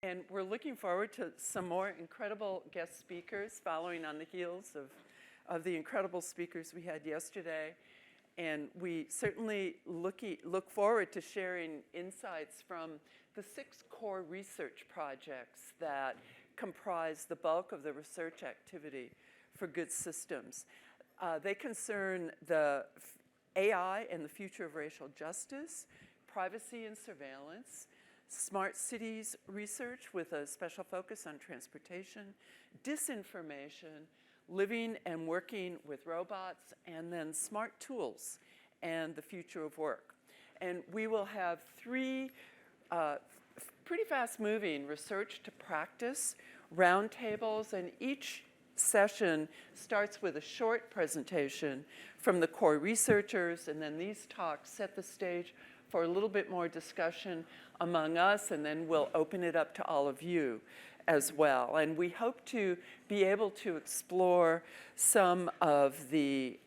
And we're looking forward to some more incredible guest speakers following on the heels of the incredible speakers we had yesterday. And we certainly look forward to sharing insights from the 6 core research projects that comprise the bulk of the research activity for Good Systems. They concern the AI and the future of racial justice, privacy and surveillance, smart cities research with a special focus on transportation, disinformation, living and working with robots, and then smart tools and the future of work. And we will have 3 pretty fast-moving research to practice roundtables, and each session starts with a short presentation from the core researchers, and then these talks set the stage for a little bit more discussion among us, and then we'll open it up to all of you as well. And we hope to be able to explore some of the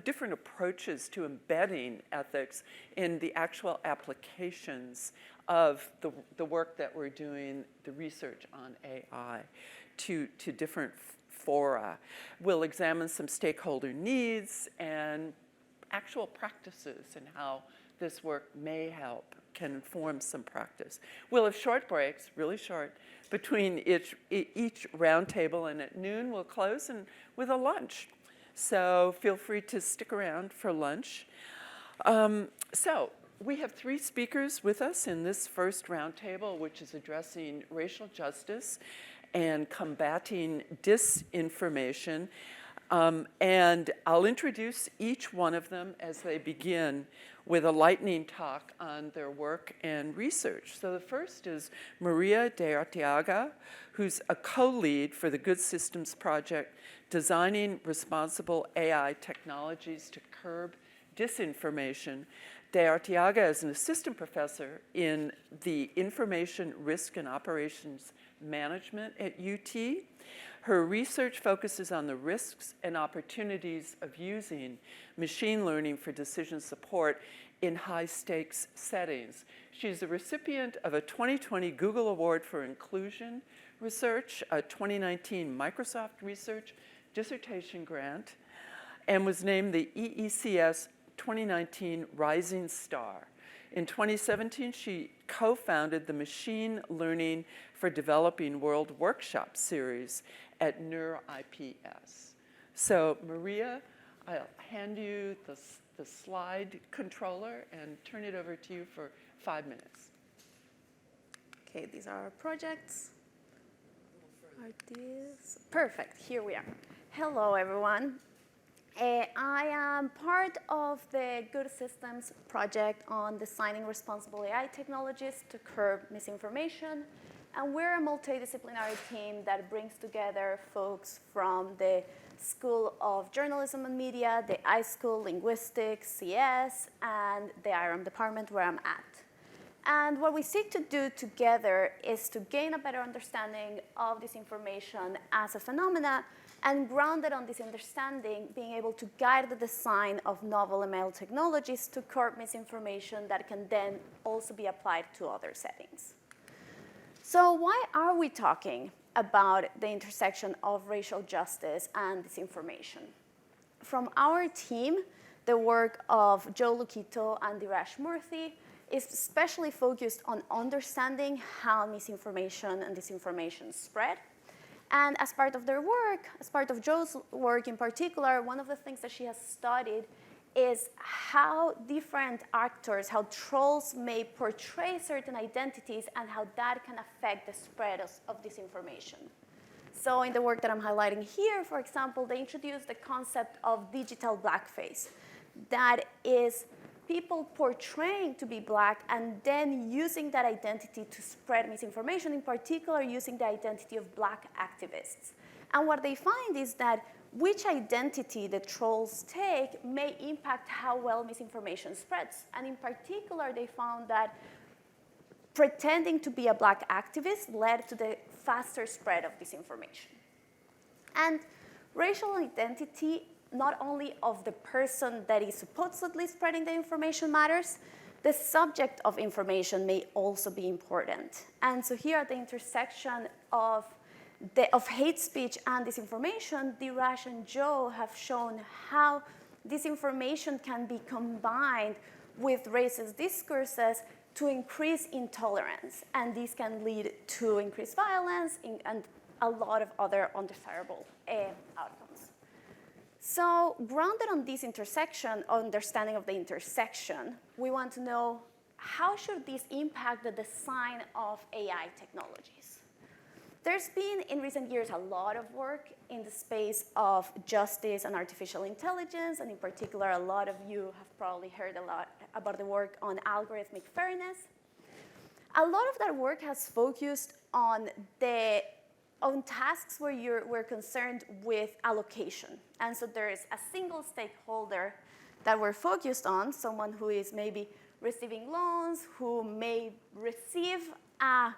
different approaches to embedding ethics in the actual applications of the work that we're doing, the research on AI, to different fora. We'll examine some stakeholder needs and actual practices and how this work may help, can inform some practice. We'll have short breaks, really short, between each roundtable, and at noon we'll close and with a lunch. So feel free to stick around for lunch. So we have 3 speakers with us in this first roundtable, which is addressing racial justice and combating disinformation. And I'll introduce each one of them as they begin with a lightning talk on their work and research. So the first is Maria De-Arteaga, who's a co-lead for the Good Systems project, designing responsible AI technologies to curb disinformation. De-Arteaga is an assistant professor in the Information Risk and Operations Management at UT. Her research focuses on the risks and opportunities of using machine learning for decision support in high-stakes settings. She's a recipient of a 2020 Google Award for Inclusion Research, a 2019 Microsoft Research dissertation grant, and was named the EECS 2019 Rising Star. In 2017, she co-founded the Machine Learning for Developing World Workshop series at NeurIPS. So Maria, I'll hand you the slide controller and turn it over to you for 5 minutes. Okay, these are our projects. Are these? Perfect, here we are. Hello, everyone. I am part of the Good Systems project on designing responsible AI technologies to curb misinformation. And we're a multidisciplinary team that brings together folks from the School of Journalism and Media, the iSchool Linguistics, CS, and the IRAM department where I'm at. And what we seek to do together is to gain a better understanding of disinformation as a phenomena, and grounded on this understanding, being able to guide the design of novel ML technologies to curb misinformation that can then also be applied to other settings. So why are we talking about the intersection of racial justice and disinformation? From our team, the work of Joe Luquito and Dirash Murthy is especially focused on understanding how misinformation and disinformation spread. And as part of their work, as part of Joe's work in particular, one of the things that she has studied is how different actors, how trolls may portray certain identities and how that can affect the spread of disinformation. So in the work that I'm highlighting here, for example, they introduced the concept of digital blackface. That is people portraying to be black and then using that identity to spread misinformation, in particular using the identity of black activists. And what they find is that which identity the trolls take may impact how well misinformation spreads. And in particular, they found that pretending to be a black activist led to the faster spread of disinformation. And racial identity, not only of the person that is supposedly spreading the information matters, the subject of information may also be important. And so here at the intersection of hate speech and disinformation, Dirash and Joe have shown how disinformation can be combined with racist discourses to increase intolerance. And this can lead to increased violence and a lot of other undesirable outcomes. So grounded on this intersection, understanding of the intersection, we want to know how should this impact the design of AI technologies? There's been, in recent years, a lot of work in the space of justice and artificial intelligence, and in particular, a lot of you have probably heard a lot about the work on algorithmic fairness. A lot of that work has focused on tasks where we're concerned with allocation. And so there is a single stakeholder that we're focused on, someone who is maybe receiving loans, who may receive a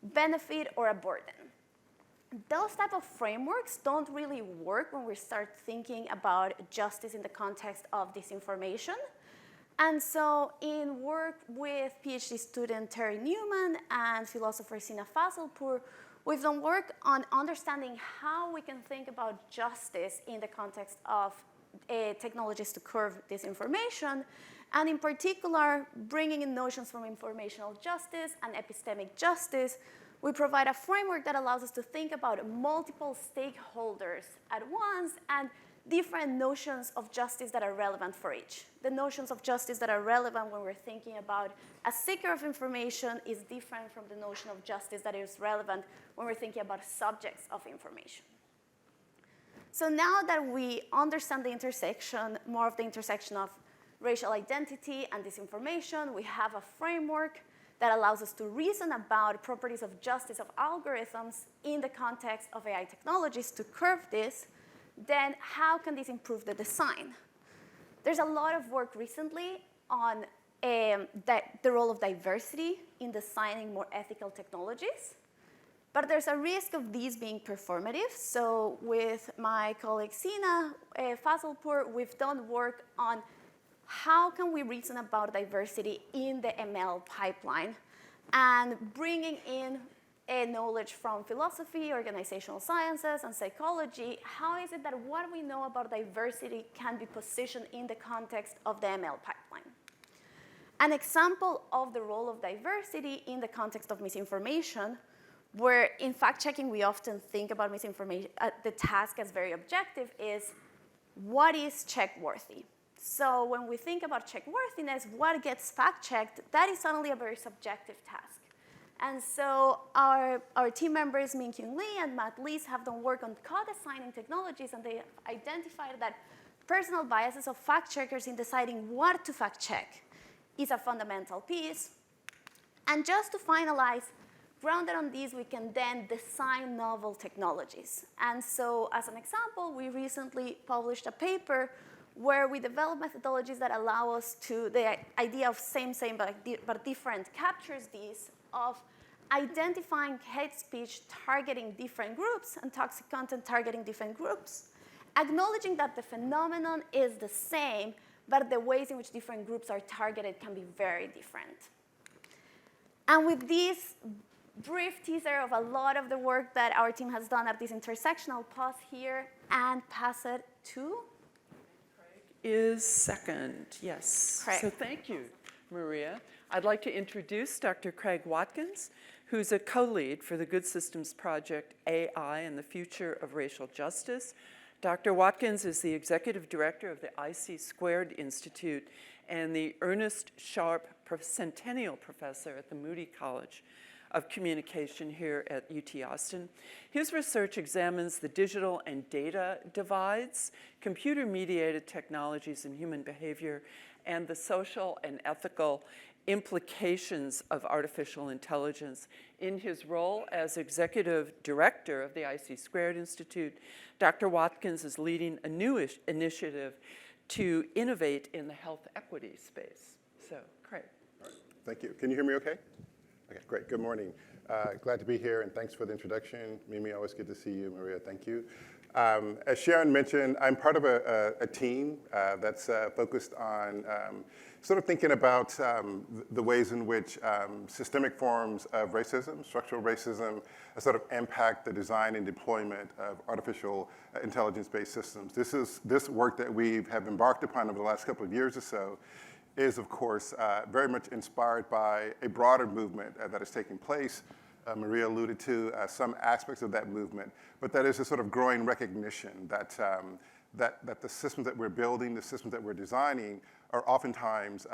benefit or a burden. Those type of frameworks don't really work when we start thinking about justice in the context of disinformation. And so in work with PhD student Terry Newman and philosopher Sina Fazlpour, we've done work on understanding how we can think about justice in the context of technologies to curb disinformation, and in particular, bringing in notions from informational justice and epistemic justice. We provide a framework that allows us to think about multiple stakeholders at once and different notions of justice that are relevant for each. The notions of justice that are relevant when we're thinking about a seeker of information is different from the notion of justice that is relevant when we're thinking about subjects of information. So now that we understand the intersection, more of the intersection of racial identity and disinformation, we have a framework that allows us to reason about properties of justice of algorithms in the context of AI technologies to curb this. Then how can this improve the design? There's a lot of work recently on the role of diversity in designing more ethical technologies. But there's a risk of these being performative. So with my colleague Sina Fazlpour, we've done work on how can we reason about diversity in the ML pipeline and bringing in knowledge from philosophy, organizational sciences, and psychology. How is it that what we know about diversity can be positioned in the context of the ML pipeline? An example of the role of diversity in the context of misinformation, where in fact-checking we often think about misinformation, the task as very objective, is what is check-worthy? So when we think about check-worthiness, what gets fact-checked, that is suddenly a very subjective task. And so our team members, Min-Kyung Lee and Matt Lees, have done work on co-designing technologies, and they identified that personal biases of fact-checkers in deciding what to fact-check is a fundamental piece. And just to finalize, grounded on these, we can then design novel technologies. And so as an example, we recently published a paper where we develop methodologies that allow us to, the idea of same but different captures these, of identifying hate speech targeting different groups and toxic content targeting different groups, acknowledging that the phenomenon is the same, but the ways in which different groups are targeted can be very different. And with this brief teaser of a lot of the work that our team has done at this intersection, I'll pause here and pass it to is second, yes. Craig. So thank you, Maria. I'd like to introduce Dr. Craig Watkins, who's a co-lead for the Good Systems project AI and the Future of Racial Justice. Dr. Watkins is the executive director of the IC² Institute and the Ernest Sharp Centennial Professor at the Moody College of Communication here at UT Austin. His research examines the digital and data divides, computer-mediated technologies in human behavior, and the social and ethical implications of artificial intelligence. In his role as executive director of the IC² Institute, Dr. Watkins is leading a new initiative to innovate in the health equity space. So, Craig. All right. Thank you. Can you hear me okay? Okay, great. Good morning. Glad to be here, and thanks for the introduction. Mimi, always good to see you. Maria, thank you. As Sharon mentioned, I'm part of a team that's focused on sort of thinking about the ways in which systemic forms of racism, structural racism, sort of impact the design and deployment of artificial intelligence-based systems. This work that we have embarked upon over the last couple of years or so is, of course, very much inspired by a broader movement that is taking place. Maria alluded to some aspects of that movement, but that is a sort of growing recognition that, that the systems that we're building, the systems that we're designing, are oftentimes,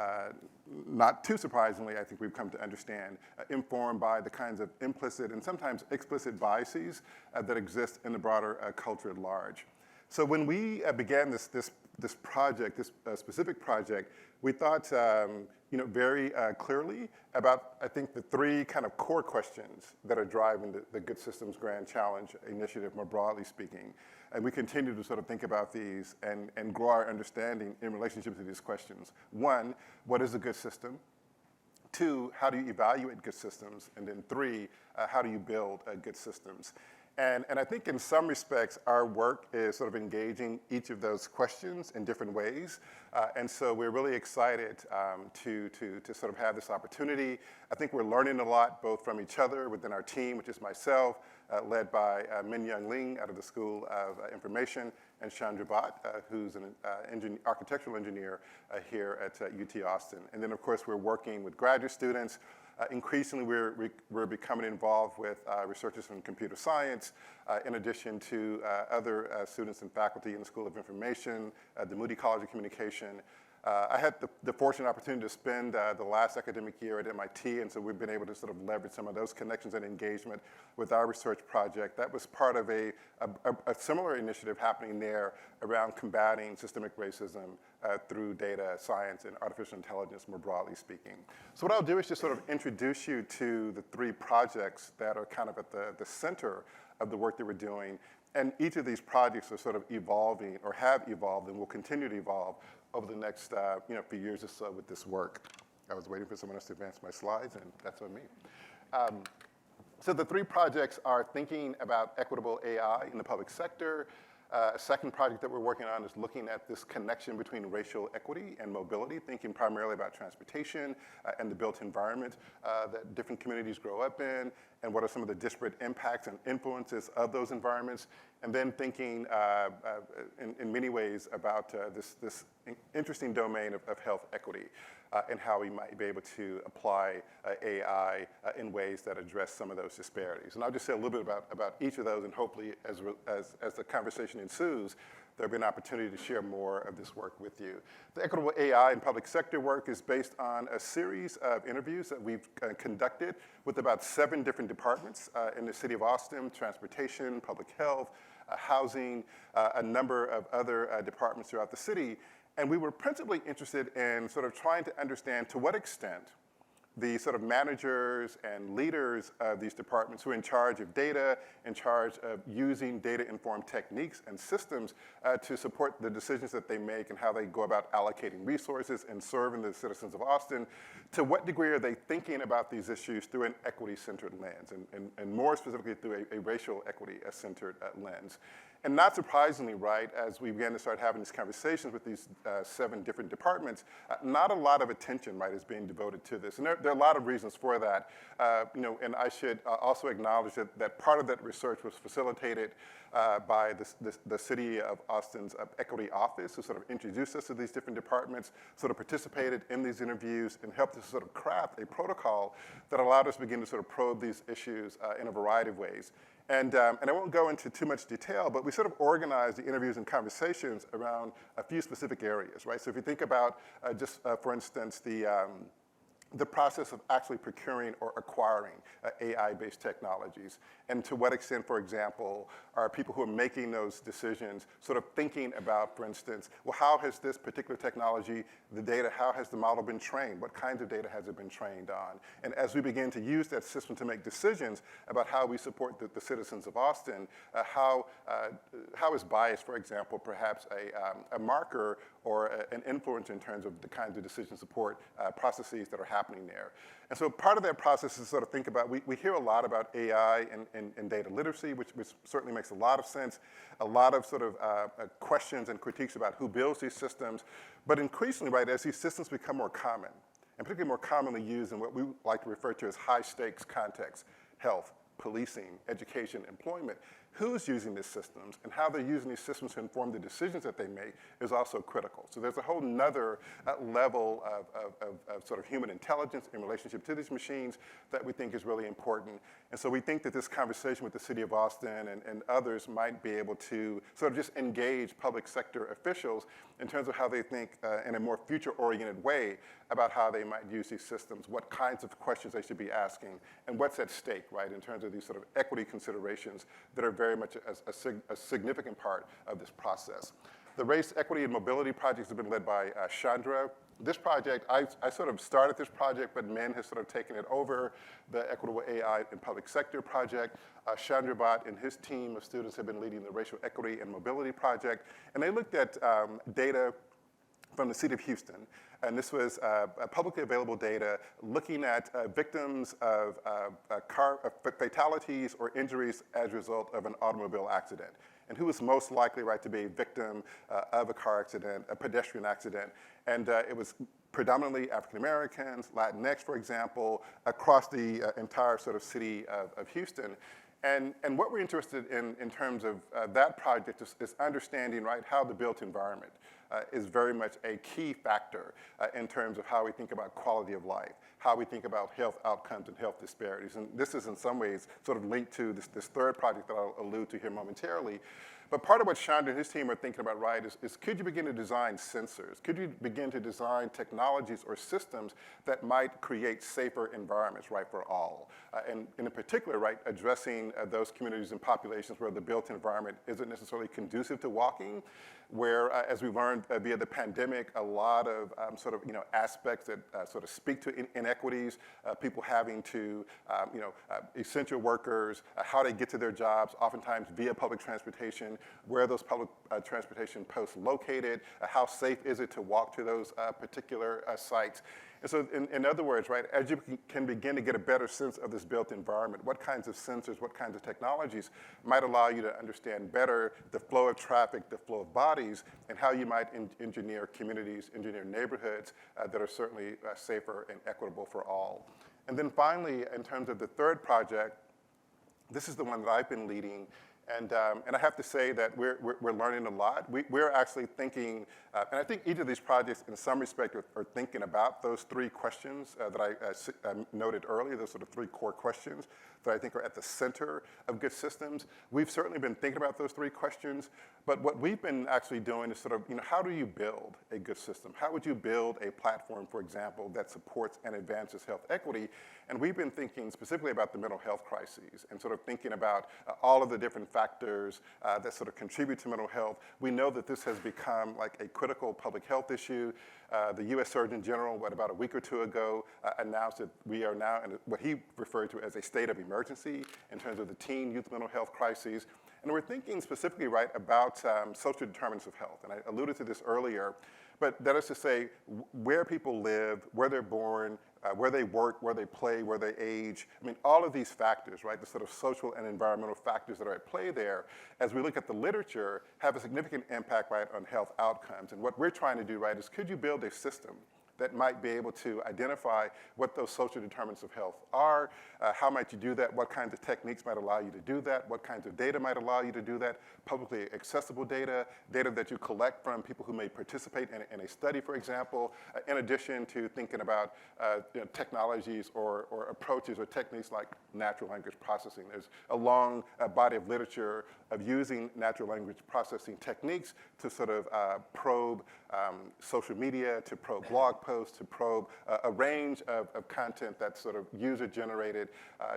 not too surprisingly, I think we've come to understand, informed by the kinds of implicit and sometimes explicit biases that exist in the broader culture at large. So when we began this project, this specific project, we thought very clearly about, I think, the three kind of core questions that are driving the Good Systems Grand Challenge initiative, more broadly speaking. And we continue to sort of think about these and grow our understanding in relationship to these questions. One, what is a good system? Two, how do you evaluate good systems? And then three, how do you build good systems? And I think in some respects, our work is sort of engaging each of those questions in different ways. And so we're really excited to sort of have this opportunity. I think we're learning a lot, both from each other within our team, which is myself, led by Min Young Ling out of the School of Information, and Chandra Bhatt, who's an architectural engineer here at UT Austin. And then, of course, we're working with graduate students. Increasingly, we're becoming involved with researchers in computer science, in addition to other students and faculty in the School of Information, the Moody College of Communication. I had the fortunate opportunity to spend the last academic year at MIT, and so we've been able to sort of leverage some of those connections and engagement with our research project. That was part of a similar initiative happening there around combating systemic racism through data science and artificial intelligence, more broadly speaking. So what I'll do is just sort of introduce you to the three projects that are kind of at the center of the work that we're doing. And each of these projects are sort of evolving, or have evolved, and will continue to evolve over the next few years or so with this work. I was waiting for someone else to advance my slides, and that's on me. So the three projects are thinking about equitable AI in the public sector. A second project that we're working on is looking at this connection between racial equity and mobility, thinking primarily about transportation and the built environment that different communities grow up in, and what are some of the disparate impacts and influences of those environments. And then thinking in many ways about this interesting domain of health equity and how we might be able to apply AI in ways that address some of those disparities. And I'll just say a little bit about each of those, and hopefully as the conversation ensues, there'll be an opportunity to share more of this work with you. The equitable AI and public sector work is based on a series of interviews that we've conducted with about 7 different departments in the city of Austin: transportation, public health, housing, a number of other departments throughout the city. And we were principally interested in sort of trying to understand to what extent the sort of managers and leaders of these departments who are in charge of data, in charge of using data-informed techniques and systems to support the decisions that they make and how they go about allocating resources and serving the citizens of Austin, to what degree are they thinking about these issues through an equity-centered lens, and more specifically through a racial equity-centered lens. And not surprisingly, right, as we began to start having these conversations with these 7 different departments, not a lot of attention, right, is being devoted to this. And there are a lot of reasons for that. And I should also acknowledge that part of that research was facilitated by the City of Austin's Equity Office, who sort of introduced us to these different departments, sort of participated in these interviews, and helped us sort of craft a protocol that allowed us to begin to sort of probe these issues in a variety of ways. And I won't go into too much detail, but we sort of organized the interviews and conversations around a few specific areas, right? So if you think about for instance, the process of actually procuring or acquiring AI-based technologies, and to what extent, for example, are people who are making those decisions sort of thinking about, for instance, well, how has this particular technology, the data, how has the model been trained? What kinds of data has it been trained on? And as we begin to use that system to make decisions about how we support the citizens of Austin, how is bias, for example, perhaps a marker or an influence in terms of the kinds of decision support processes that are happening happening there. And so part of that process is sort of think about, we hear a lot about AI and data literacy, which certainly makes a lot of sense, a lot of sort of questions and critiques about who builds these systems. But increasingly, right, as these systems become more common, and particularly more commonly used in what we like to refer to as high stakes contexts, health, policing, education, employment, who's using these systems and how they're using these systems to inform the decisions that they make is also critical. So there's a whole nother level of sort of human intelligence in relationship to these machines that we think is really important. And so we think that this conversation with the city of Austin and others might be able to sort of just engage public sector officials in terms of how they think in a more future-oriented way about how they might use these systems, what kinds of questions they should be asking, and what's at stake, right, in terms of these sort of equity considerations that are very much a significant part of this process. The Race, Equity, and Mobility projects have been led by Chandra. This project, I sort of started this project, but Men has sort of taken it over, the Equitable AI in Public Sector project. Chandra Bhatt and his team of students have been leading the Racial Equity and Mobility project, and they looked at data from the city of Houston. And this was publicly available data looking at victims of fatalities or injuries as a result of an automobile accident. And who was most likely, right, to be a victim of a car accident, a pedestrian accident. And it was predominantly African Americans, Latinx, for example, across the entire sort of city of Houston. And what we're interested in terms of that project is understanding, right, how the built environment is very much a key factor in terms of how we think about quality of life, how we think about health outcomes and health disparities. And this is in some ways sort of linked to this third project that I'll allude to here momentarily. But part of what Chandra and his team are thinking about, right, is could you begin to design sensors? Could you begin to design technologies or systems that might create safer environments, right, for all? And in particular, right, addressing those communities and populations where the built environment isn't necessarily conducive to walking, where, as we learned via the pandemic, a lot of sort of, aspects that sort of speak to inequities, people having to, essential workers, how they get to their jobs, oftentimes via public transportation, where are those public transportation posts located, how safe is it to walk to those particular sites. And so in other words, right, as you can begin to get a better sense of this built environment, what kinds of sensors, what kinds of technologies might allow you to understand better the flow of traffic, the flow of bodies, and how you might engineer communities, engineer neighborhoods that are certainly safer and equitable for all. And then finally, in terms of the third project, this is the one that I've been leading. And I have to say that we're learning a lot. We're actually thinking, and I think each of these projects in some respect are thinking about those three questions that I noted earlier, those sort of three core questions that I think are at the center of good systems. We've certainly been thinking about those three questions, but what we've been actually doing is sort of, how do you build a good system? How would you build a platform, for example, that supports and advances health equity? And we've been thinking specifically about the mental health crises and sort of thinking about all of the different factors that sort of contribute to mental health. We know that this has become like a critical public health issue. The U.S. Surgeon General, about a week or two ago, announced that we are now in what he referred to as a state of emergency in terms of the teen youth mental health crises. And we're thinking specifically, right, about social determinants of health. And I alluded to this earlier, but that is to say where people live, where they're born, where they work, where they play, where they age. I mean, all of these factors, right, the sort of social and environmental factors that are at play there, as we look at the literature, have a significant impact, right, on health outcomes. And what we're trying to do, right, is could you build a system that might be able to identify what those social determinants of health are, how might you do that, what kinds of techniques might allow you to do that, what kinds of data might allow you to do that, publicly accessible data, data that you collect from people who may participate in a study, for example, in addition to thinking about technologies or approaches or techniques like natural language processing. There's a long body of literature of using natural language processing techniques to sort of probe social media, to probe blog posts, to probe a range of content that's sort of user-generated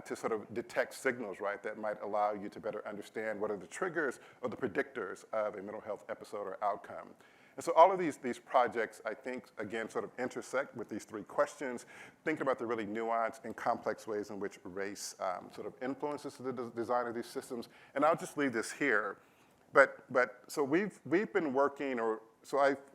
to sort of detect signals, right, that might allow you to better understand what are the triggers or the predictors of a mental health episode or outcome. And so all of these projects, I think, again, sort of intersect with these three questions, thinking about the really nuanced and complex ways in which race sort of influences the design of these systems. And I'll just leave this here. But so we've been working, or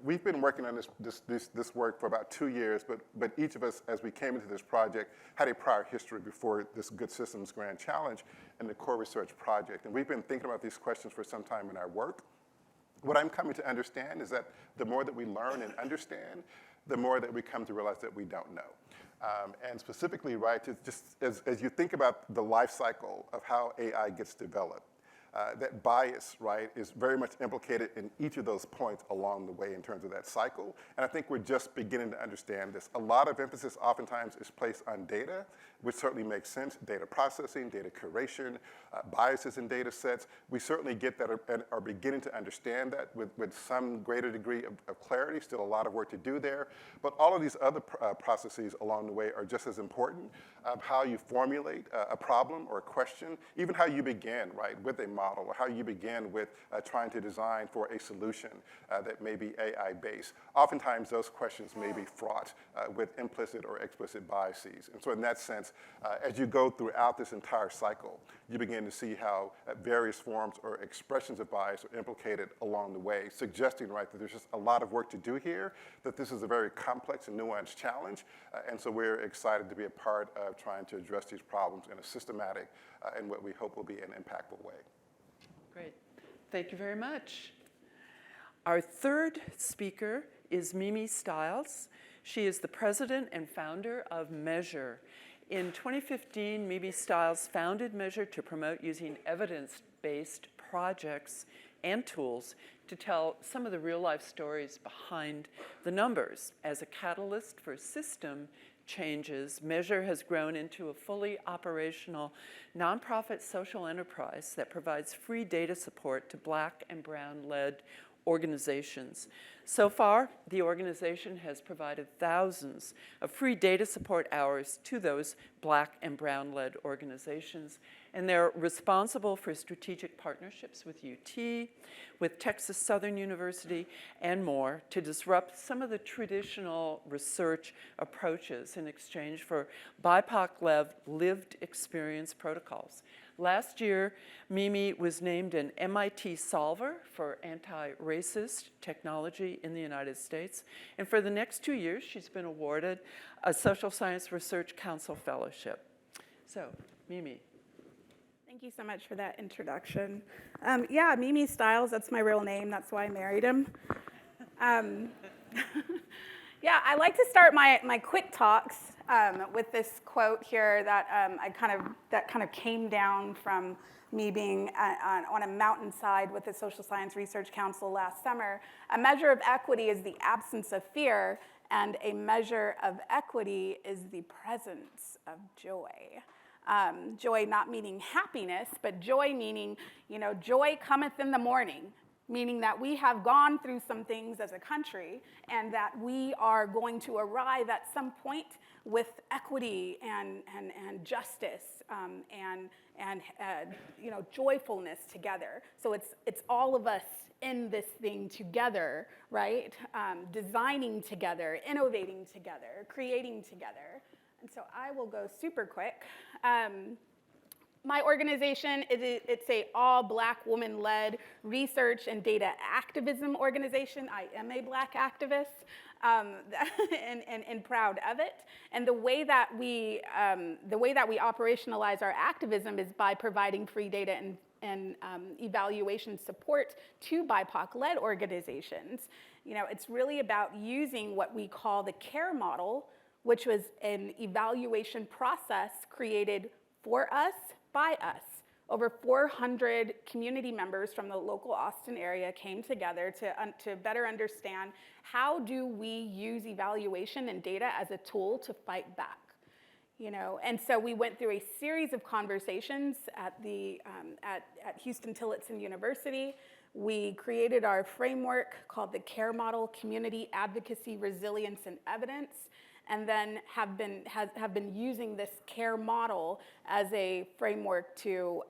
we've been working on this work for about 2 years, but each of us, as we came into this project, had a prior history before this Good Systems Grand Challenge and the core research project. And we've been thinking about these questions for some time in our work. What I'm coming to understand is that the more that we learn and understand, the more that we come to realize that we don't know. And specifically, right, just as you think about the life cycle of how AI gets developed, that bias, right, is very much implicated in each of those points along the way in terms of that cycle. And I think we're just beginning to understand this. A lot of emphasis oftentimes is placed on data, which certainly makes sense. Data processing, data curation, biases in data sets. We certainly get that and are beginning to understand that with some greater degree of clarity. Still a lot of work to do there. But all of these other processes along the way are just as important. How you formulate a problem or a question, even how you begin, right, with a model, or how you begin with trying to design for a solution that may be AI-based. Oftentimes, those questions may be fraught with implicit or explicit biases. And so in that sense, as you go throughout this entire cycle, you begin to see how various forms or expressions of bias are implicated along the way, suggesting, right, that there's just a lot of work to do here, that this is a very complex and nuanced challenge, and so we're excited to be a part of trying to address these problems in a systematic and what we hope will be an impactful way. Great. Thank you very much. Our third speaker is Mimi Stiles. She is the president and founder of Measure. In 2015, Mimi Stiles founded Measure to promote using evidence-based projects and tools to tell some of the real-life stories behind the numbers. As a catalyst for system changes, Measure has grown into a fully operational nonprofit social enterprise that provides free data support to Black and Brown-led organizations. So far, the organization has provided thousands of free data support hours to those Black and Brown-led organizations, and they're responsible for strategic partnerships with UT, with Texas Southern University, and more to disrupt some of the traditional research approaches in exchange for BIPOC-led lived experience protocols. Last year, Mimi was named an MIT Solver for anti-racist technology in the United States. And for the next 2 years, she's been awarded a Social Science Research Council Fellowship. So, Mimi. Thank you so much for that introduction. Yeah, Mimi Stiles, that's my real name. That's why I married him. Yeah, I like to start my quick talks with this quote here that that kind of came down from me being on a mountainside with the Social Science Research Council last summer. A measure of equity is the absence of fear, and a measure of equity is the presence of joy. Joy not meaning happiness, but joy meaning, joy cometh in the morning, meaning that we have gone through some things as a country and that we are going to arrive at some point with equity and justice and joyfulness together. So it's all of us in this thing together, right? Designing together, innovating together, creating together. And so I will go super quick. My organization, it's a all Black woman-led research and data activism organization. I am a Black activist and proud of it. And the way that we operationalize our activism is by providing free data and evaluation support to BIPOC-led organizations. It's really about using what we call the CARE model, which was an evaluation process created for us, by us. Over 400 community members from the local Austin area came together to better understand how do we use evaluation and data as a tool to fight back. And so we went through a series of conversations at Houston Tillotson University. We created our framework called the CARE model, Community Advocacy, Resilience, and Evidence, and then have been using this CARE model as a framework to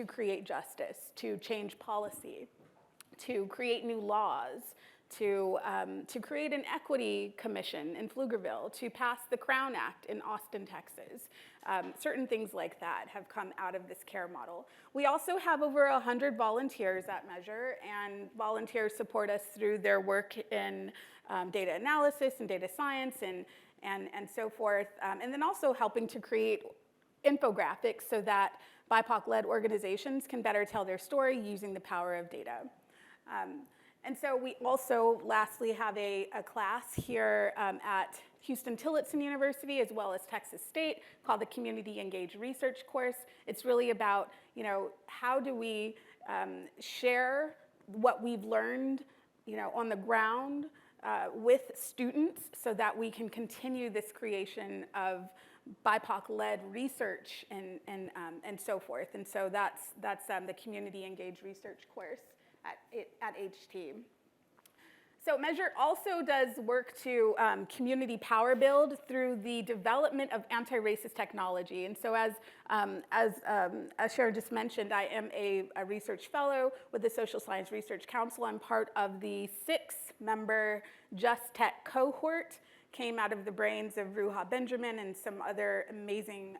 create justice, to change policy, to create new laws, to create an equity commission in Pflugerville, to pass the Crown Act in Austin, Texas. Certain things like that have come out of this care model. We also have over 100 volunteers at Measure, and volunteers support us through their work in data analysis and data science and so forth, and then also helping to create infographics so that BIPOC-led organizations can better tell their story using the power of data. And so we also, lastly, have a class here at Houston Tillotson University as well as Texas State called the Community Engaged Research course. It's really about, how do we share what we've learned, on the ground with students so that we can continue this creation of BIPOC-led research and so forth. And so that's the Community Engaged Research course at HT. So Measure also does work to community power build through the development of anti-racist technology. And so as Sharon just mentioned, I am a research fellow with the Social Science Research Council. I'm part of the 6-member Just Tech cohort, came out of the brains of Ruha Benjamin and some other amazing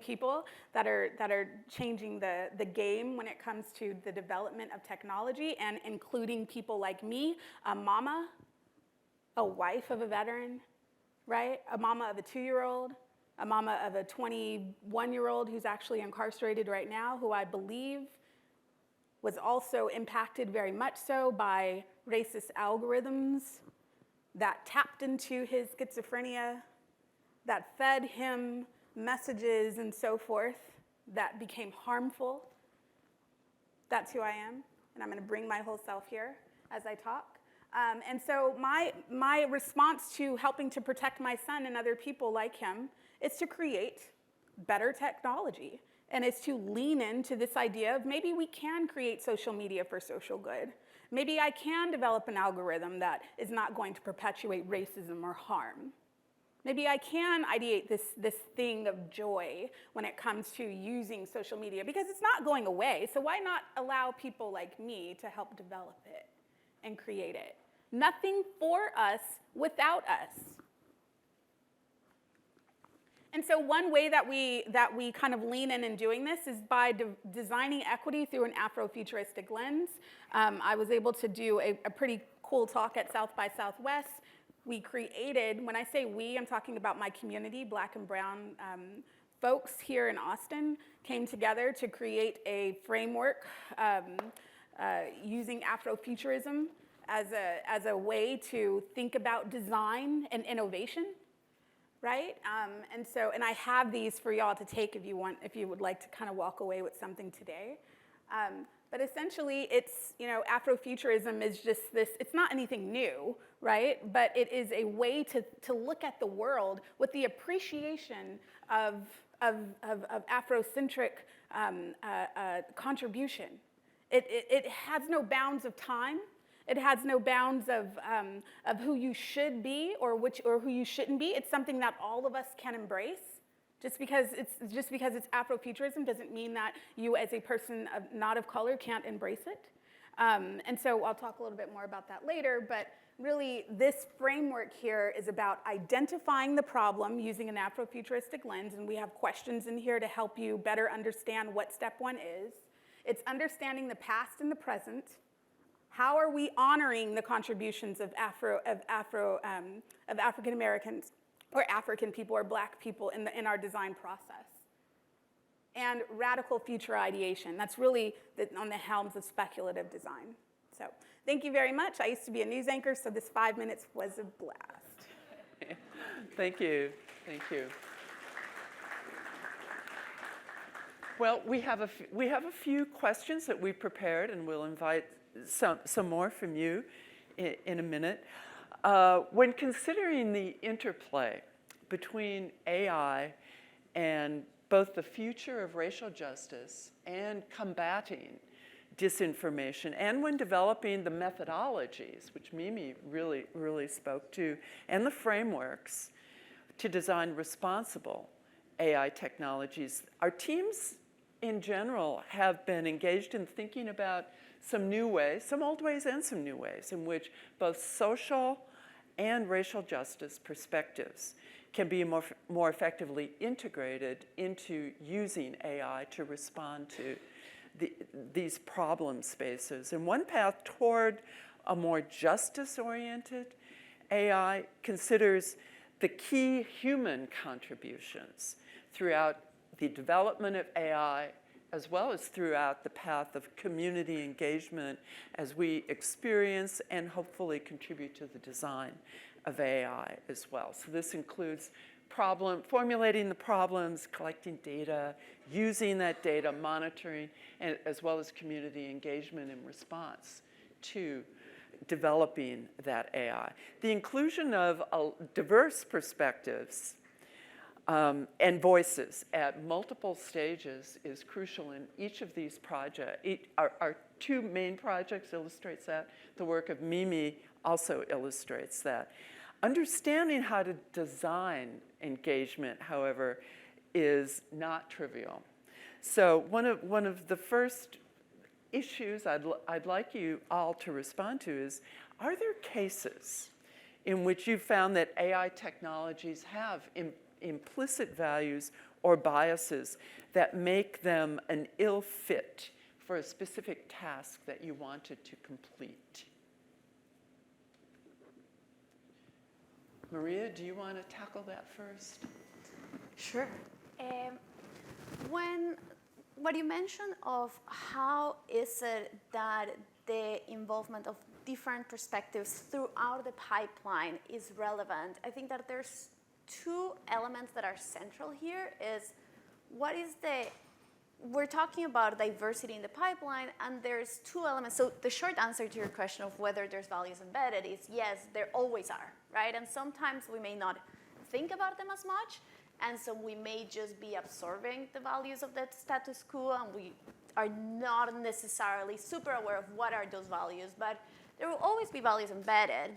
people that are changing the game when it comes to the development of technology, and including people like me, a mama, a wife of a veteran, right? A mama of a 2-year-old, a mama of a 21-year-old who's actually incarcerated right now, who I believe was also impacted very much so by racist algorithms that tapped into his schizophrenia, that fed him messages and so forth that became harmful. That's who I am, and I'm gonna bring my whole self here as I talk. And so my response to helping to protect my son and other people like him is to create better technology. And it's to lean into this idea of maybe we can create social media for social good. Maybe I can develop an algorithm that is not going to perpetuate racism or harm. Maybe I can ideate this thing of joy when it comes to using social media, because it's not going away. So why not allow people like me to help develop it and create it? Nothing for us without us. And so one way that we kind of lean in doing this is by designing equity through an Afrofuturistic lens. I was able to do a pretty cool talk at South by Southwest. We created, when I say we, I'm talking about my community, Black and brown folks here in Austin, came together to create a framework using Afrofuturism as a way to think about design and innovation. Right? And I have these for y'all to take if you would like to kind of walk away with something today. But essentially, it's, Afrofuturism is just this, it's not anything new, right? But it is a way to look at the world with the appreciation of Afrocentric contribution. It has no bounds of time. It has no bounds of who you should be or who you shouldn't be. It's something that all of us can embrace. Just because it's Afrofuturism doesn't mean that you, as a person not of color, can't embrace it. And so I'll talk a little bit more about that later. But really, this framework here is about identifying the problem using an Afrofuturistic lens, and we have questions in here to help you better understand what step 1 is. It's understanding the past and the present. How are we honoring the contributions of African Americans or African people or Black people in our design process? And radical future ideation. That's really on the helms of speculative design. So thank you very much. I used to be a news anchor, so this 5 minutes was a blast. Thank you. Thank you. Well, we have a few questions that we prepared, and we'll invite some more from you in a minute. When considering the interplay between AI and both the future of racial justice and combating disinformation, and when developing the methodologies, which Mimi really spoke to, and the frameworks to design responsible AI technologies, our teams in general have been engaged in thinking about some new ways, some old ways and some new ways, in which both social and racial justice perspectives can be more effectively integrated into using AI to respond to these problem spaces. And one path toward a more justice-oriented AI considers the key human contributions throughout the development of AI, as well as throughout the path of community engagement as we experience and hopefully contribute to the design of AI as well. So this includes formulating the problems, collecting data, using that data, monitoring, and as well as community engagement in response to developing that AI. The inclusion of diverse perspectives and voices at multiple stages is crucial in each of these projects. Our two main projects illustrates that. The work of Mimi also illustrates that. Understanding how to design engagement, however, is not trivial. So one of the first issues I'd like you all to respond to is, are there cases in which you found that AI technologies have implicit values or biases that make them an ill fit for a specific task that you wanted to complete? Maria, do you want to tackle that first? Sure. What you mentioned of how is it that the involvement of different perspectives throughout the pipeline is relevant, I think that there's two elements that are central here. Is what is we're talking about diversity in the pipeline, and there's two elements. So the short answer to your question of whether there's values embedded is yes, there always are, right? And sometimes we may not think about them as much, and so we may just be absorbing the values of that status quo, and we are not necessarily super aware of what are those values, but there will always be values embedded.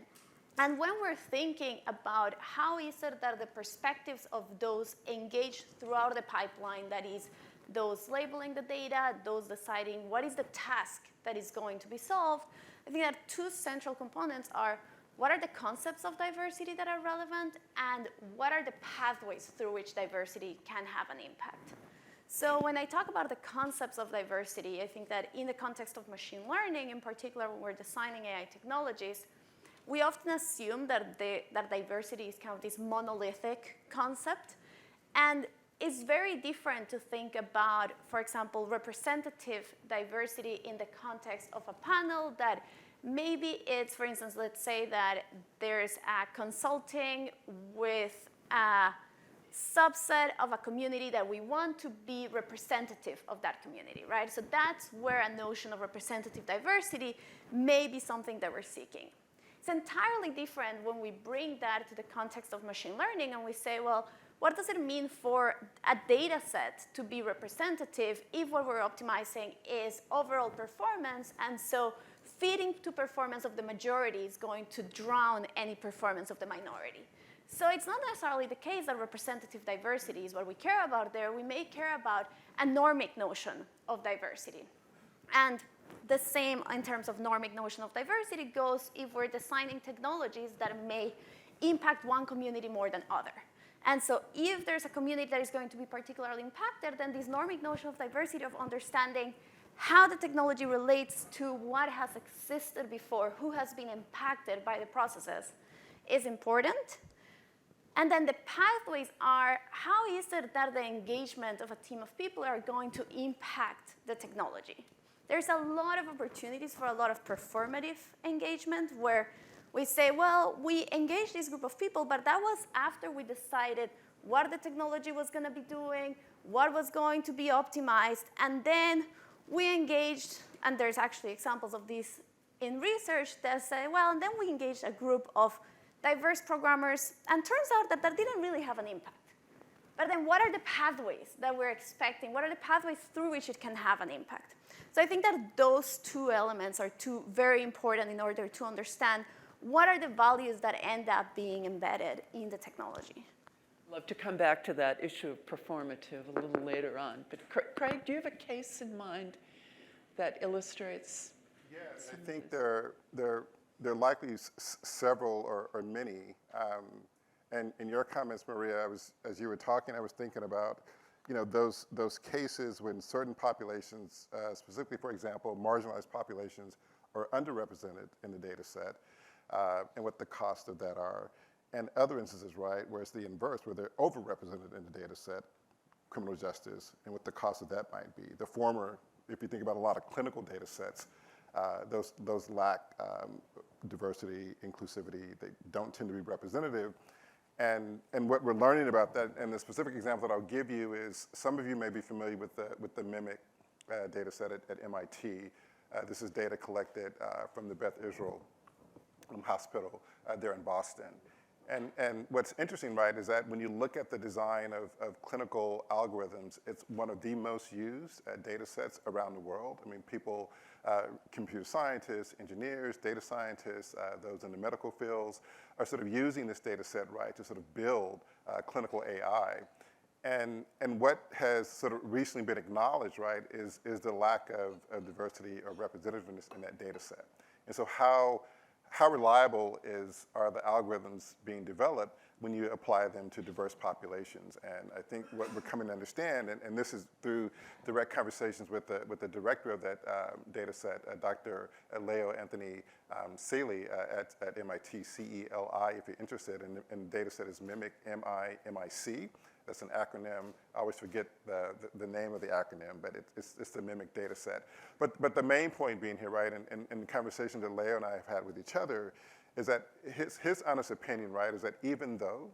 And when we're thinking about how is it that the perspectives of those engaged throughout the pipeline, that is, those labeling the data, those deciding what is the task that is going to be solved, I think that two central components are what are the concepts of diversity that are relevant, and what are the pathways through which diversity can have an impact. So when I talk about the concepts of diversity, I think that in the context of machine learning, in particular when we're designing AI technologies, we often assume that diversity is kind of this monolithic concept. And it's very different to think about, for example, representative diversity in the context of a panel that maybe it's, for instance, let's say that there's a consulting with a subset of a community that we want to be representative of that community, right? So that's where a notion of representative diversity may be something that we're seeking. It's entirely different when we bring that to the context of machine learning and we say, well, what does it mean for a data set to be representative if what we're optimizing is overall performance, and so feeding to performance of the majority is going to drown any performance of the minority? So it's not necessarily the case that representative diversity is what we care about there. We may care about a normic notion of diversity. And the same in terms of normic notion of diversity goes if we're designing technologies that may impact one community more than other. And so if there's a community that is going to be particularly impacted, then this normic notion of diversity, of understanding how the technology relates to what has existed before, who has been impacted by the processes, is important. And then the pathways are, how is it that the engagement of a team of people are going to impact the technology? There's a lot of opportunities for a lot of performative engagement where we say, well, we engaged this group of people, but that was after we decided what the technology was going to be doing, what was going to be optimized, and then we engaged, and there's actually examples of this in research that say, well, and then we engaged a group of diverse programmers, and turns out that that didn't really have an impact. But then what are the pathways that we're expecting? What are the pathways through which it can have an impact? So I think that those two elements are two very important in order to understand what are the values that end up being embedded in the technology. I'd love to come back to that issue of performative a little later on. But Craig, do you have a case in mind that illustrates Yes, I think there are likely several or many. And in your comments, Maria, as you were talking, I was thinking about, those cases when certain populations, specifically, for example, marginalized populations, are underrepresented in the data set, and what the cost of that are. And other instances, right, where it's the inverse, where they're overrepresented in the data set, criminal justice, and what the cost of that might be. The former, if you think about a lot of clinical data sets, those lack diversity, inclusivity. They don't tend to be representative. And what we're learning about that, and the specific example that I'll give you is, some of you may be familiar with the MIMIC data set at MIT. This is data collected from the Beth Israel Hospital there in Boston. And what's interesting, right, is that when you look at the design of clinical algorithms, it's one of the most used data sets around the world. I mean, people, computer scientists, engineers, data scientists, those in the medical fields, are sort of using this data set, right, to sort of build clinical AI. And what has sort of recently been acknowledged, right, is the lack of diversity or representativeness in that data set. And so how reliable are the algorithms being developed when you apply them to diverse populations? And I think what we're coming to understand, and this is through direct conversations with the director of that data set, Dr. Leo Anthony Seeley at MIT, CELI, if you're interested, and the data set is MIMIC, M-I-M-I-C. That's an acronym. I always forget the name of the acronym, but it's the MIMIC data set. But the main point being here, right, and the conversation that Leo and I have had with each other, is that his honest opinion, right, is that even though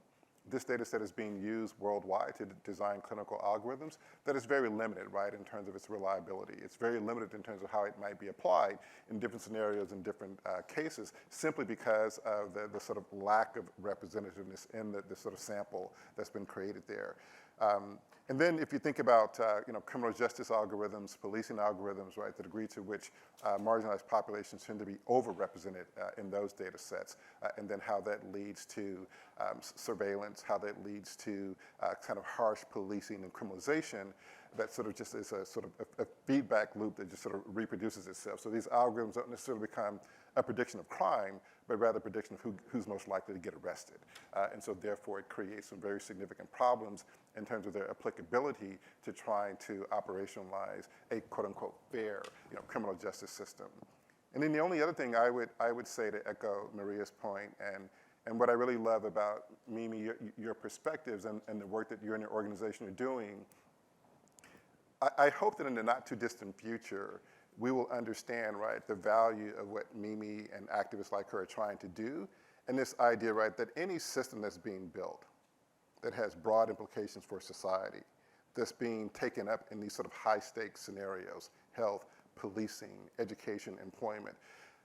this data set is being used worldwide to design clinical algorithms, that is very limited, right, in terms of its reliability. It's very limited in terms of how it might be applied in different scenarios and different cases, simply because of the sort of lack of representativeness in the sort of sample that's been created there. And then if you think about criminal justice algorithms, policing algorithms, right, the degree to which marginalized populations tend to be overrepresented in those data sets, and then how that leads to surveillance, how that leads to kind of harsh policing and criminalization, that sort of just is a sort of a feedback loop that just sort of reproduces itself. So these algorithms don't necessarily become a prediction of crime, but rather a prediction of who's most likely to get arrested. And so therefore it creates some very significant problems in terms of their applicability to trying to operationalize a quote unquote fair criminal justice system. And then the only other thing I would say to echo Maria's point, and what I really love about Mimi, your perspectives and the work that you and your organization are doing, I hope that in the not too distant future, we will understand, right, the value of what Mimi and activists like her are trying to do, and this idea, right, that any system that's being built that has broad implications for society, that's being taken up in these sort of high stakes scenarios, health, policing, education, employment,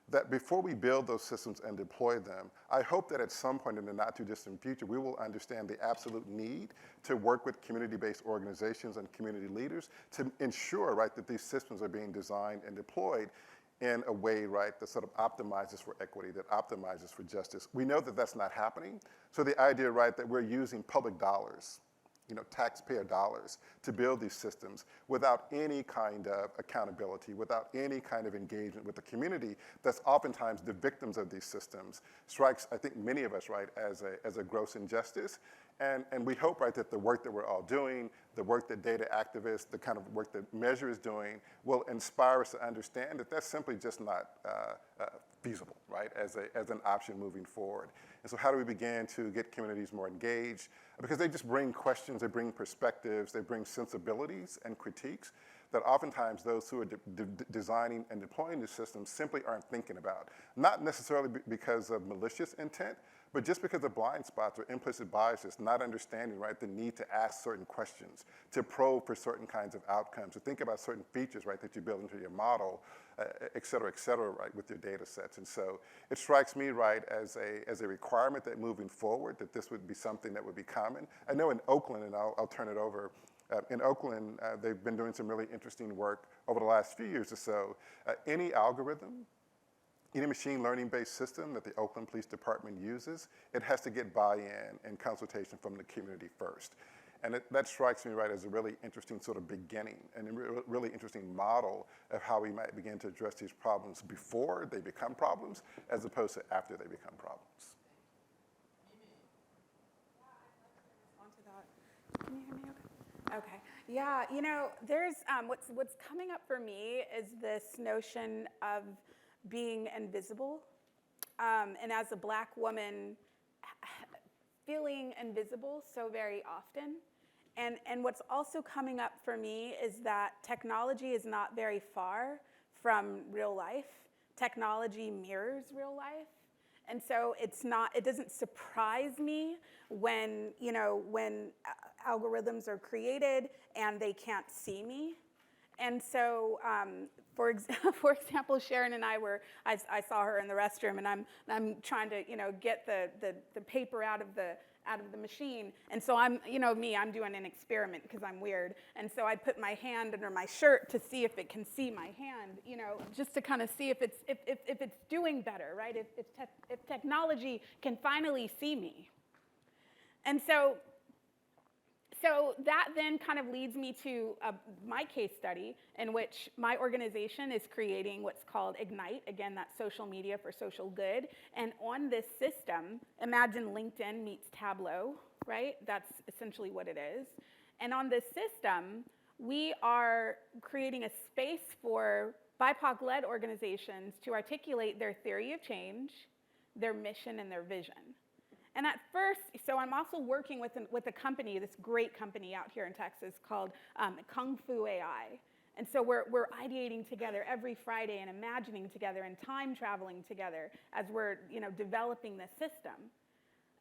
that before we build those systems and deploy them, I hope that at some point in the not too distant future, we will understand the absolute need to work with community-based organizations and community leaders to ensure, right, that these systems are being designed and deployed in a way, right, that sort of optimizes for equity, that optimizes for justice. We know that that's not happening. So the idea, right, that we're using public dollars, taxpayer dollars, to build these systems without any kind of accountability, without any kind of engagement with the community that's oftentimes the victims of these systems, strikes, I think, many of us, right, as a gross injustice. And we hope, right, that the work that we're all doing, the work that data activists, the kind of work that Measure is doing, will inspire us to understand that that's simply just not feasible, right, as an option moving forward. And so how do we begin to get communities more engaged? Because they just bring questions, they bring perspectives, they bring sensibilities and critiques that oftentimes those who are designing and deploying the systems simply aren't thinking about. Not necessarily because of malicious intent, but just because of blind spots or implicit biases, not understanding, right, the need to ask certain questions, to probe for certain kinds of outcomes, to think about certain features, right, that you build into your model, et cetera, right, with your data sets. And so it strikes me, right, as a requirement that moving forward, that this would be something that would be common. I know in Oakland, and I'll turn it over, in Oakland, they've been doing some really interesting work over the last few years or so. Any algorithm, any machine learning-based system that the Oakland Police Department uses, it has to get buy-in and consultation from the community first. And that strikes me, right, as a really interesting sort of beginning and a really interesting model of how we might begin to address these problems before they become problems as opposed to after they become problems. Can you hear me okay? Okay. Yeah, you know, there's, what's coming up for me is this notion of being invisible. And as a Black woman, feeling invisible so very often. And what's also coming up for me is that technology is not very far from real life. Technology mirrors real life. And so it doesn't surprise me when, you know, when algorithms are created and they can't see me. And so, for example, Sharon and I saw her in the restroom, and I'm trying to, you know, get the paper out of the machine. And so I'm doing an experiment because I'm weird. And so I put my hand under my shirt to see if it can see my hand, you know, just to kind of see if it's doing better, right? If technology can finally see me. And so that then kind of leads me to my case study in which my organization is creating what's called Ignite. Again, that's social media for social good. And on this system, imagine LinkedIn meets Tableau, right? That's essentially what it is. And on this system, we are creating a space for BIPOC-led organizations to articulate their theory of change, their mission, and their vision. And at first, so I'm also working with a company, this great company out here in Texas called Kung Fu AI. And so we're ideating together every Friday and imagining together and time traveling together as we're, you know, developing this system.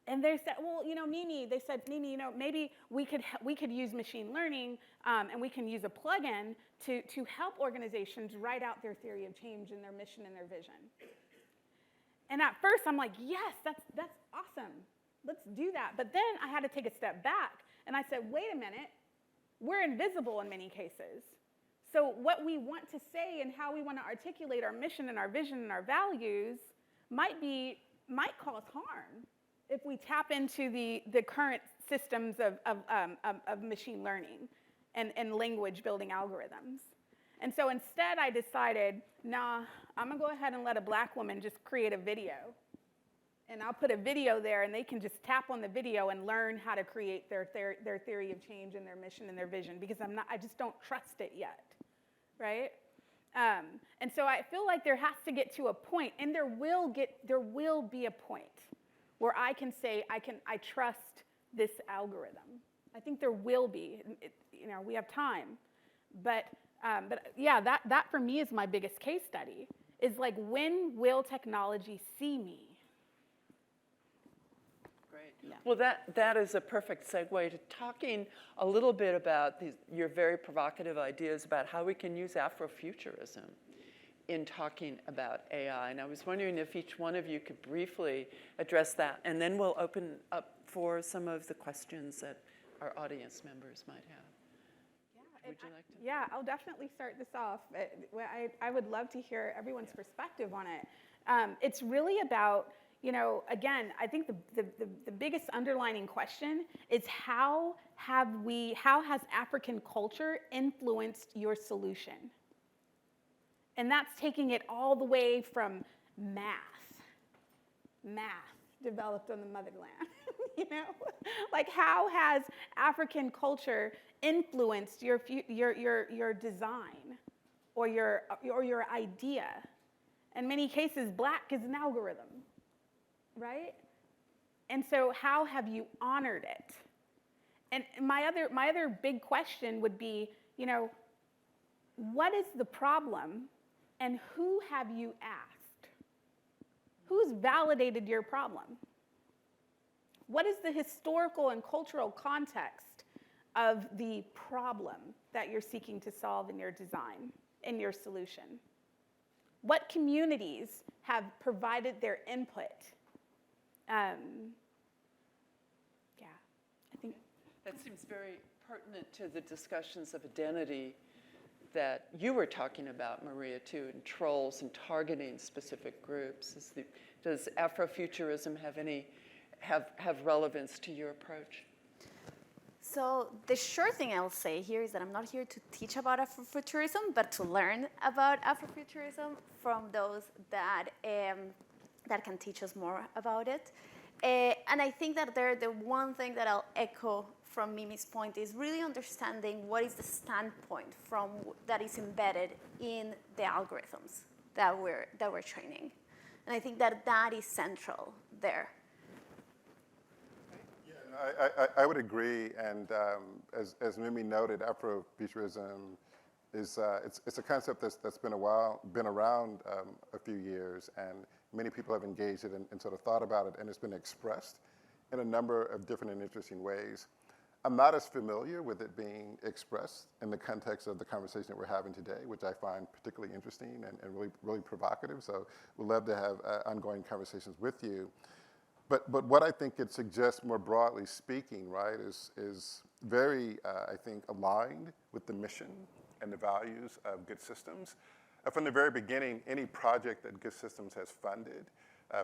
And they said, well, you know, Mimi, you know, maybe we could use machine learning and we can use a plugin to help organizations write out their theory of change and their mission and their vision. And at first, I'm like, yes, that's awesome. Let's do that. But then I had to take a step back, and I said, wait a minute. We're invisible in many cases. So what we want to say and how we want to articulate our mission and our vision and our values might cause harm if we tap into the current systems of machine learning and language building algorithms. And so instead, I decided, nah, I'm going to go ahead and let a Black woman just create a video. And I'll put a video there, and they can just tap on the video and learn how to create their theory of change and their mission and their vision, because I just don't trust it yet, right? And so I feel like there has to get to a point, and there will be a point where I can say, I trust this algorithm. I think there will be. You know, we have time. But yeah, that for me is my biggest case study, is like, when will technology see me? Great. Yeah. Well, that is a perfect segue to talking a little bit about your very provocative ideas about how we can use Afrofuturism in talking about AI. And I was wondering if each one of you could briefly address that, and then we'll open up for some of the questions that our audience members might have. Would you like to? Yeah, I'll definitely start this off. I would love to hear everyone's perspective on it. It's really about, you know, again, I think the biggest underlining question is how has African culture influenced your solution? And that's taking it all the way from math developed on the motherland. You know, like, how has African culture influenced your design or your idea? In many cases, Black is an algorithm, right? And so, how have you honored it? And my other big question would be, you know, what is the problem, and who have you asked? Who's validated your problem? What is the historical and cultural context of the problem that you're seeking to solve in your design, in your solution? What communities have provided their input? Yeah, I think that seems very pertinent to the discussions of identity that you were talking about, Maria, too, and trolls and targeting specific groups. Does Afrofuturism have relevance to your approach? So the short thing I'll say here is that I'm not here to teach about Afrofuturism, but to learn about Afrofuturism from those that that can teach us more about it. And I think that the one thing that I'll echo from Mimi's point is really understanding what is the standpoint that is embedded in the algorithms that we're training. And I think that is central there. I would agree, and as Mimi noted, Afrofuturism is it's a concept that's been around a few years, and many people have engaged it and sort of thought about it, and it's been expressed in a number of different and interesting ways. I'm not as familiar with it being expressed in the context of the conversation that we're having today, which I find particularly interesting and really provocative. So we'd love to have ongoing conversations with you. But what I think it suggests, more broadly speaking, right, is very, I think, aligned with the mission and the values of Good Systems. From the very beginning, any project that Good Systems has funded,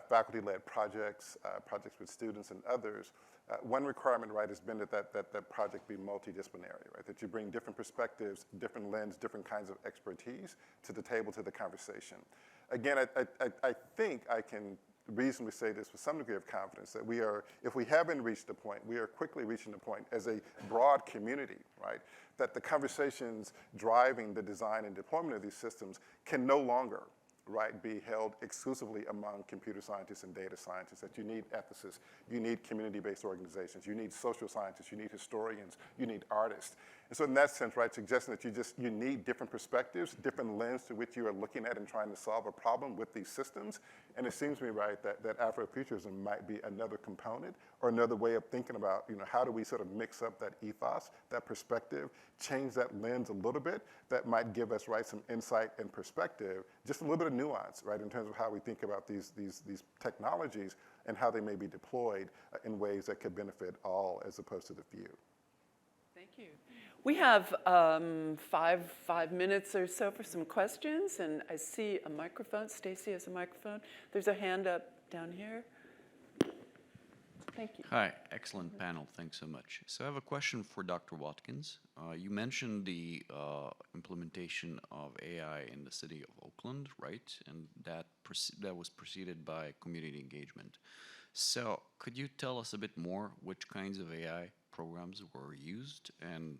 faculty-led projects, projects with students and others, one requirement, right, has been that project be multidisciplinary, right, that you bring different perspectives, different lens, different kinds of expertise to the table, to the conversation. Again, I think I can reasonably say this with some degree of confidence, that if we haven't reached a point, we are quickly reaching a point as a broad community, right, that the conversations driving the design and deployment of these systems can no longer, right, be held exclusively among computer scientists and data scientists, that you need ethicists, you need community-based organizations, you need social scientists, you need historians, you need artists. And so in that sense, right, suggesting that you need different perspectives, different lens to which you are looking at and trying to solve a problem with these systems. And it seems to me, right, that Afrofuturism might be another component or another way of thinking about, how do we sort of mix up that ethos, that perspective, change that lens a little bit, that might give us, right, some insight and perspective, just a little bit of nuance, right, in terms of how we think about these technologies and how they may be deployed in ways that could benefit all as opposed to the few. Thank you. We have 5 minutes or so for some questions, and I see a microphone. Stacy has a microphone. There's a hand up down here. Thank you. Hi, excellent panel. Thanks so much. So I have a question for Dr. Watkins. You mentioned the implementation of AI in the city of Oakland, right? And that was preceded by community engagement. So could you tell us a bit more which kinds of AI programs were used, and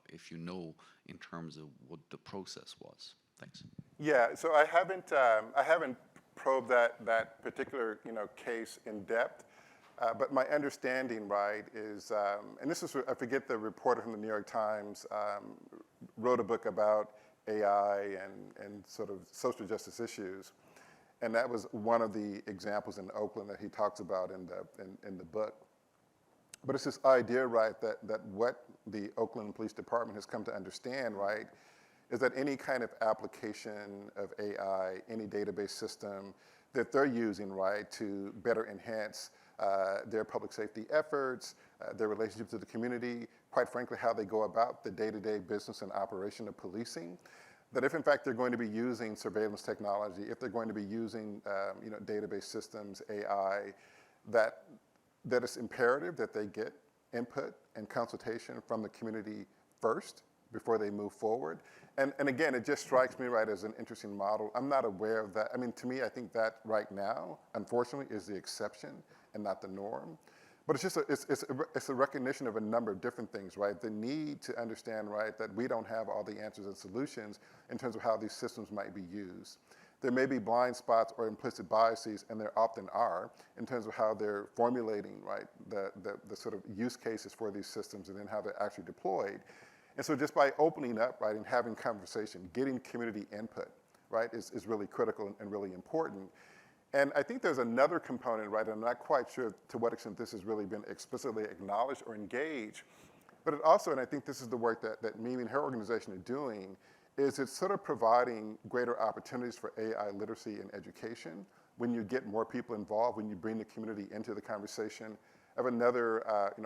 if you know in terms of what the process was? Thanks. Yeah, so I haven't probed that particular case in depth, but my understanding, right, is, and this is, I forget, the reporter from the New York Times wrote a book about AI and sort of social justice issues, and that was one of the examples in Oakland that he talks about in the book. But it's this idea, right, that what the Oakland Police Department has come to understand, right, is that any kind of application of AI, any database system that they're using, right, to better enhance their public safety efforts, their relationship to the community, quite frankly, how they go about the day-to-day business and operation of policing, that if in fact they're going to be using surveillance technology, if they're going to be using database systems, AI, that it's imperative that they get input and consultation from the community first before they move forward. And again, it just strikes me, right, as an interesting model. I'm not aware of that. I mean, to me, I think that right now, unfortunately, is the exception and not the norm. But it's just it's a recognition of a number of different things, right? The need to understand, right, that we don't have all the answers and solutions in terms of how these systems might be used. There may be blind spots or implicit biases, and there often are, in terms of how they're formulating, right, the sort of use cases for these systems and then how they're actually deployed. And so just by opening up, right, and having conversation, getting community input, right, is really critical and really important. And I think there's another component, right, and I'm not quite sure to what extent this has really been explicitly acknowledged or engaged, but it also, and I think this is the work that Mimi and her organization are doing, is it's sort of providing greater opportunities for AI literacy and education when you get more people involved, when you bring the community into the conversation. I have another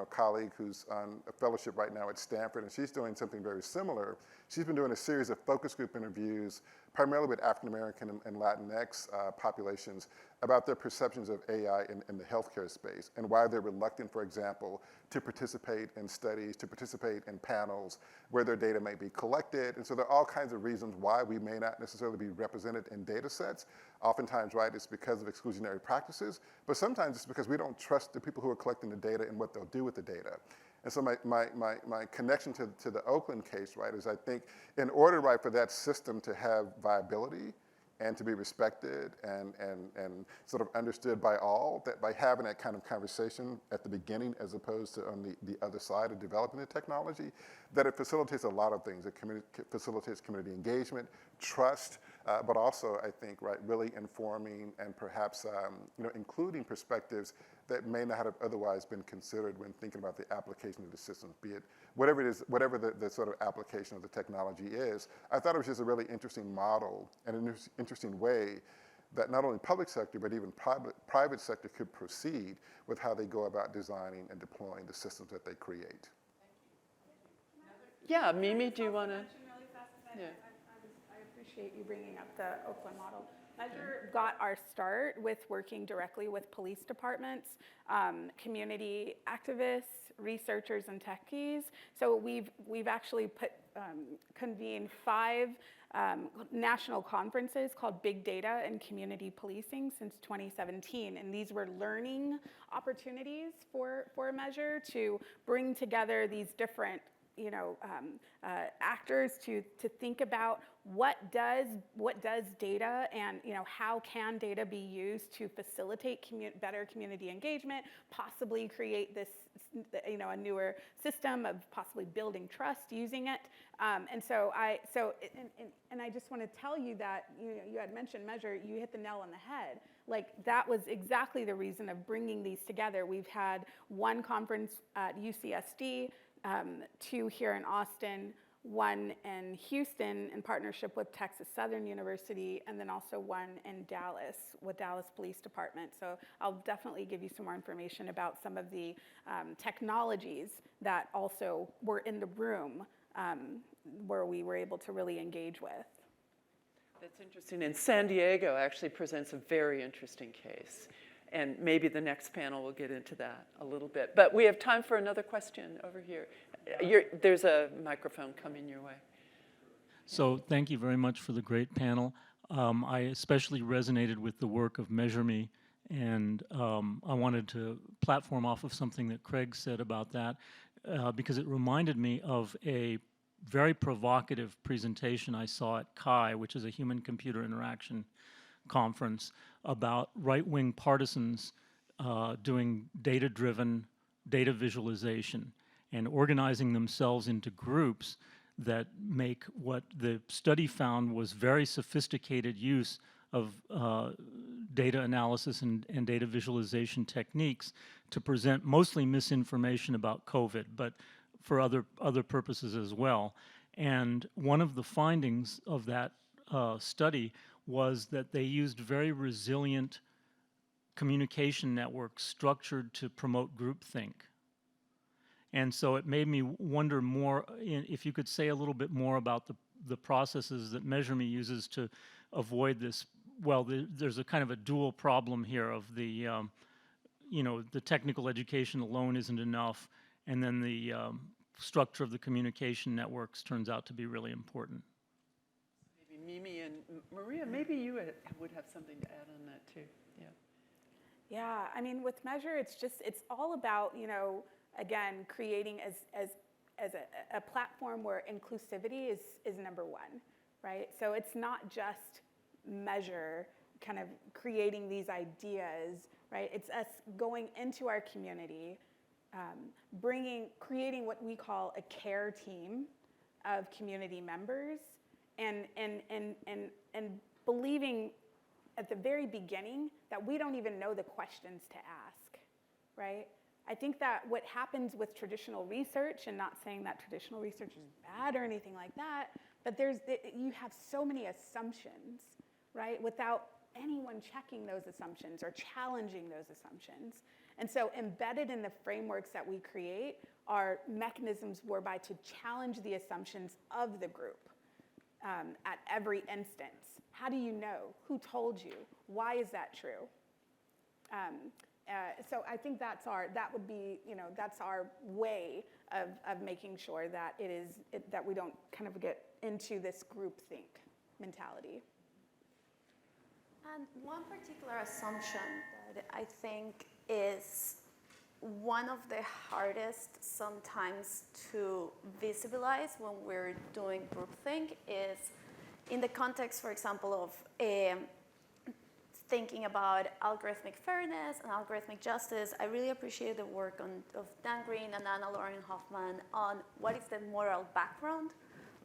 colleague who's on a fellowship right now at Stanford, and she's doing something very similar. She's been doing a series of focus group interviews, primarily with African American and Latinx populations, about their perceptions of AI in the healthcare space and why they're reluctant, for example, to participate in studies, to participate in panels where their data may be collected. And so there are all kinds of reasons why we may not necessarily be represented in data sets. Oftentimes, right, it's because of exclusionary practices, but sometimes it's because we don't trust the people who are collecting the data and what they'll do with the data. And so my connection to the Oakland case, right, is I think in order, right, for that system to have viability and to be respected and sort of understood by all, that by having that kind of conversation at the beginning as opposed to on the other side of developing the technology, that it facilitates a lot of things. It facilitates community engagement, trust, but also, I think, right, really informing and perhaps including perspectives that may not have otherwise been considered when thinking about the application of the systems, be it whatever it is, whatever the sort of application of the technology is. I thought it was just a really interesting model and an interesting way that not only public sector, but even private sector could proceed with how they go about designing and deploying the systems that they create. Yeah, Mimi, do you want to? Yeah. I appreciate you bringing up the Oakland model. Measure got our start with working directly with police departments, community activists, researchers, and techies. So we've actually convened 5 national conferences called Big Data and Community Policing since 2017, and these were learning opportunities for Measure to bring together these different actors to think about what does data and how can data be used to facilitate better community engagement, possibly create this a newer system of possibly building trust using it. And I just want to tell you that you had mentioned Measure, you hit the nail on the head. Like that was exactly the reason of bringing these together. We've had one conference at UCSD, 2 here in Austin, 1 in Houston in partnership with Texas Southern University, and then also 1 in Dallas with Dallas Police Department. So I'll definitely give you some more information about some of the technologies that also were in the room where we were able to really engage with. That's interesting. And San Diego actually presents a very interesting case. And maybe the next panel will get into that a little bit. But we have time for another question over here. There's a microphone coming your way. So thank you very much for the great panel. I especially resonated with the work of Measure Me, and I wanted to platform off of something that Craig said about that because it reminded me of a very provocative presentation I saw at CHI, which is a human-computer interaction conference, about right-wing partisans doing data-driven data visualization and organizing themselves into groups that make what the study found was very sophisticated use of data analysis and data visualization techniques to present mostly misinformation about COVID, but for other purposes as well. And one of the findings of that study was that they used very resilient communication networks structured to promote groupthink. And so it made me wonder more, if you could say a little bit more about the processes that Measure Me uses to avoid this. Well, there's a kind of a dual problem here of the technical education alone isn't enough, and then the structure of the communication networks turns out to be really important. Mimi and Maria, maybe you would have something to add on that too. Yeah. Yeah, I mean, with Measure, it's all about, again, creating as a platform where inclusivity is number 1, right? So it's not just Measure kind of creating these right? It's us going into our community, creating what we call a care team of community members, and believing at the very beginning that we don't even know the questions to ask, right? I think that what happens with traditional research, and not saying that traditional research is bad or anything like that, but you have so many assumptions, right, without anyone checking those assumptions or challenging those assumptions. And so embedded in the frameworks that we create are mechanisms whereby to challenge the assumptions of the group at every instance. How do you know? Who told you? Why is that true? So I think that would be, that's our way of making sure that that we don't kind of get into this groupthink mentality. And one particular assumption that I think is one of the hardest sometimes to visualize when we're doing groupthink is in the context, for example, of thinking about algorithmic fairness and algorithmic justice. I really appreciate the work of Dan Green and Anna Lauren Hoffman on what is the moral background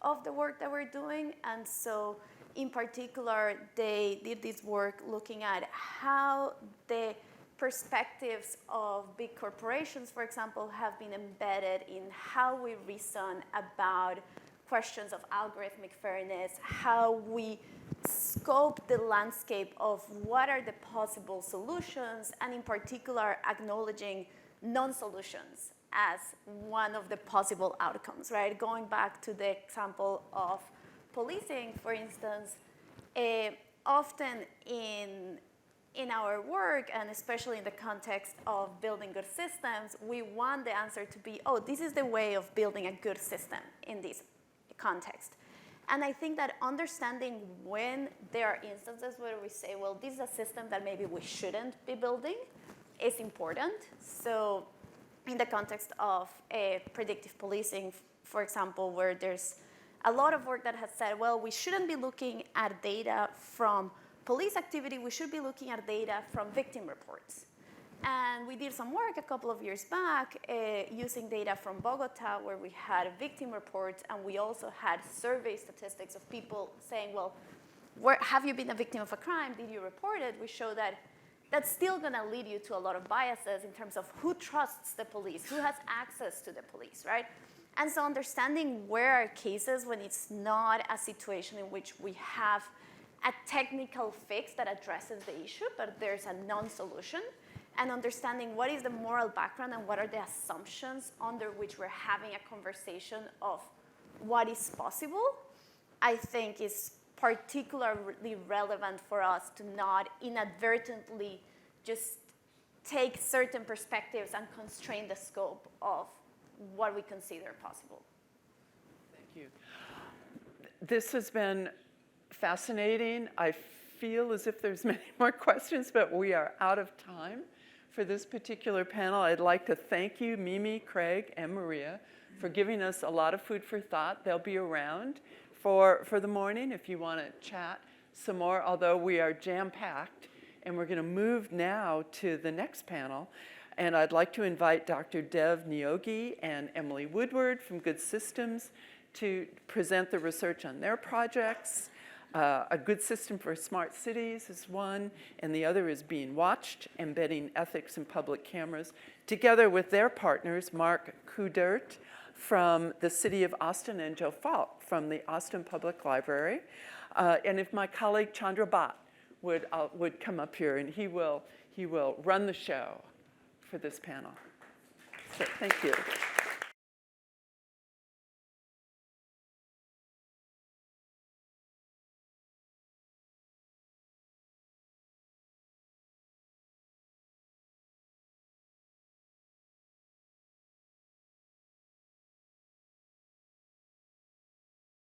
of the work that we're doing. And so in particular, they did this work looking at how the perspectives of big corporations, for example, have been embedded in how we reason about questions of algorithmic fairness, how we scope the landscape of what are the possible solutions, and in particular, acknowledging non-solutions as one of the possible outcomes, right? Going back to the example of policing, for instance, often in our work, and especially in the context of building good systems, we want the answer to be, oh, this is the way of building a good system in this context. And I think that understanding when there are instances where we say, well, this is a system that maybe we shouldn't be building is important. So in the context of predictive policing, for example, where there's a lot of work that has said, well, we shouldn't be looking at data from police activity, we should be looking at data from victim reports. And we did some work a couple of years back using data from Bogota where we had victim reports, and we also had survey statistics of people saying, well, have you been a victim of a crime? Did you report it? We show that that's still going to lead you to a lot of biases in terms of who trusts the police, who has access to the police, right? And so understanding where are cases when it's not a situation in which we have a technical fix that addresses the issue, but there's a non-solution, and understanding what is the moral background and what are the assumptions under which we're having a conversation of what is possible, I think is particularly relevant for us to not inadvertently just take certain perspectives and constrain the scope of what we consider possible. Thank you. This has been fascinating. I feel as if there's many more questions, but we are out of time for this particular panel. I'd like to thank you, Mimi, Craig, and Maria, for giving us a lot of food for thought. They'll be around for the morning if you want to chat some more, although we are jam-packed. And we're going to move now to the next panel. And I'd like to invite Dr. Dev Neogi and Emily Woodward from Good Systems to present the research on their projects. A Good System for Smart Cities is one, and the other is Being Watched, Embedding Ethics in Public Cameras, together with their partners, Mark Kudert from the City of Austin and Joe Falk from the Austin Public Library. And if my colleague Chandra Bhatt would come up here, and he will run the show for this panel. So thank you.